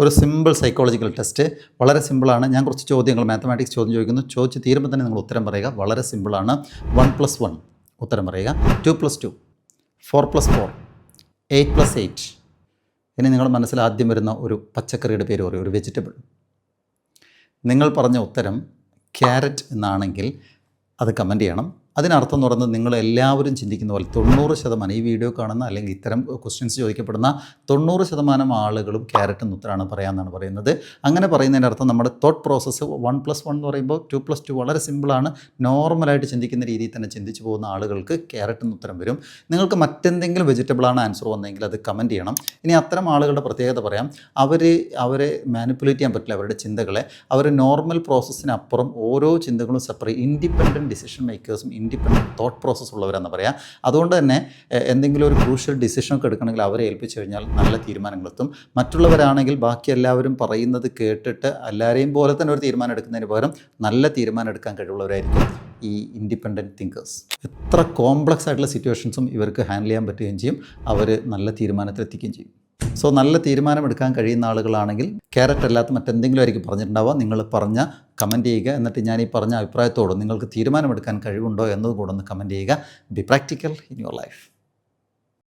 ഒരു simple psychological test. വളരെ സിമ്പിളാണ്. ഞാൻ കുറച്ച് ചോദ്യങ്ങൾ മാത്തമാറ്റിക്സ് ചോദ്യം ചോദിക്കുന്നു. ചോദിച്ച് തീരുമ്പോൾ തന്നെ നിങ്ങൾ ഉത്തരം പറയുക. വളരെ സിമ്പിളാണ്. 1+1 ഉത്തരം പറയുക. 2+2, 4+4, 8+8. ഇനി നിങ്ങളുടെ മനസ്സിൽ ആദ്യം വരുന്ന ഒരു പച്ചക്കറിയുടെ പേര് പറയും, ഒരു വെജിറ്റബിൾ. നിങ്ങൾ പറഞ്ഞ ഉത്തരം ക്യാരറ്റ് എന്നാണെങ്കിൽ അത് കമൻറ്റ് ചെയ്യണം. അതിനർത്ഥം എന്ന് പറയുന്നത് നിങ്ങളെല്ലാവരും ചിന്തിക്കുന്ന പോലെ 90% ഈ വീഡിയോ കാണുന്ന അല്ലെങ്കിൽ ഇത്തരം ക്വസ്റ്റ്യൻസ് ചോദിക്കപ്പെടുന്ന 90% ആളുകളും ക്യാരറ്റ് എന്ന് ഉത്തരമാണ് പറയാമെന്നാണ് പറയുന്നത്. അങ്ങനെ പറയുന്നതിൻ്റെ അർത്ഥം നമ്മുടെ തോട്ട് പ്രോസസ്സ് 1+1 എന്ന് പറയുമ്പോൾ 2+2 വളരെ സിമ്പിളാണ്. നോർമലായിട്ട് ചിന്തിക്കുന്ന രീതിയിൽ തന്നെ ചിന്തിച്ചു പോകുന്ന ആളുകൾക്ക് ക്യാരറ്റ് എന്ന് ഉത്തരം വരും. നിങ്ങൾക്ക് മറ്റെന്തെങ്കിലും വെജിറ്റബിളാണ് ആൻസർ വന്നെങ്കിൽ അത് കമൻറ്റ് ചെയ്യണം. ഇനി അത്തരം ആളുകളുടെ പ്രത്യേകത പറയാം. അവരെ മാനിപ്പുലേറ്റ് ചെയ്യാൻ പറ്റില്ല, അവരുടെ ചിന്തകളെ. അവർ നോർമൽ പ്രോസസ്സിനപ്പുറം ഓരോ ചിന്തകളും സെപ്പറേറ്റ് ഇൻഡിപെൻഡൻറ്റ് ഡിസിഷൻ മേക്കേഴ്സും ഇൻഡിപെൻഡൻറ്റ് തോട്ട് പ്രോസസ്സ് ഉള്ളവരെന്ന് പറയാം. അതുകൊണ്ട് തന്നെ എന്തെങ്കിലും ഒരു ക്രൂഷ്യൽ ഡിസിഷനൊക്കെ എടുക്കണമെങ്കിൽ അവരെ ഏൽപ്പിച്ചു കഴിഞ്ഞാൽ നല്ല തീരുമാനങ്ങളെത്തും. മറ്റുള്ളവരാണെങ്കിൽ ബാക്കി എല്ലാവരും പറയുന്നത് കേട്ടിട്ട് എല്ലാവരെയും പോലെ തന്നെ ഒരു തീരുമാനം എടുക്കുന്നതിന് പകരം നല്ല തീരുമാനം എടുക്കാൻ കഴിവുള്ളവരായിരിക്കും ഈ ഇൻഡിപെൻഡൻറ്റ് തിങ്കേഴ്സ്. എത്ര കോംപ്ലക്സ് ആയിട്ടുള്ള സിറ്റുവേഷൻസും ഇവർക്ക് ഹാൻഡിൽ ചെയ്യാൻ പറ്റുകയും ചെയ്യും. അവർ നല്ല തീരുമാനത്തിലെത്തിക്കുകയും ചെയ്യും. സോ നല്ല തീരുമാനമെടുക്കാൻ കഴിയുന്ന ആളുകളാണെങ്കിൽ ക്യാരറ്റ് അല്ലാത്ത മറ്റെന്തെങ്കിലും ആയിരിക്കും പറഞ്ഞിട്ടുണ്ടാവുക. നിങ്ങൾ പറഞ്ഞ കമൻറ്റ് ചെയ്യുക. എന്നിട്ട് ഞാൻ ഈ പറഞ്ഞ അഭിപ്രായത്തോട് നിങ്ങൾക്ക് തീരുമാനമെടുക്കാൻ കഴിവുണ്ടോ എന്നതുകൂടെ ഒന്ന് കമൻറ്റ് ചെയ്യുക. B practical in your life.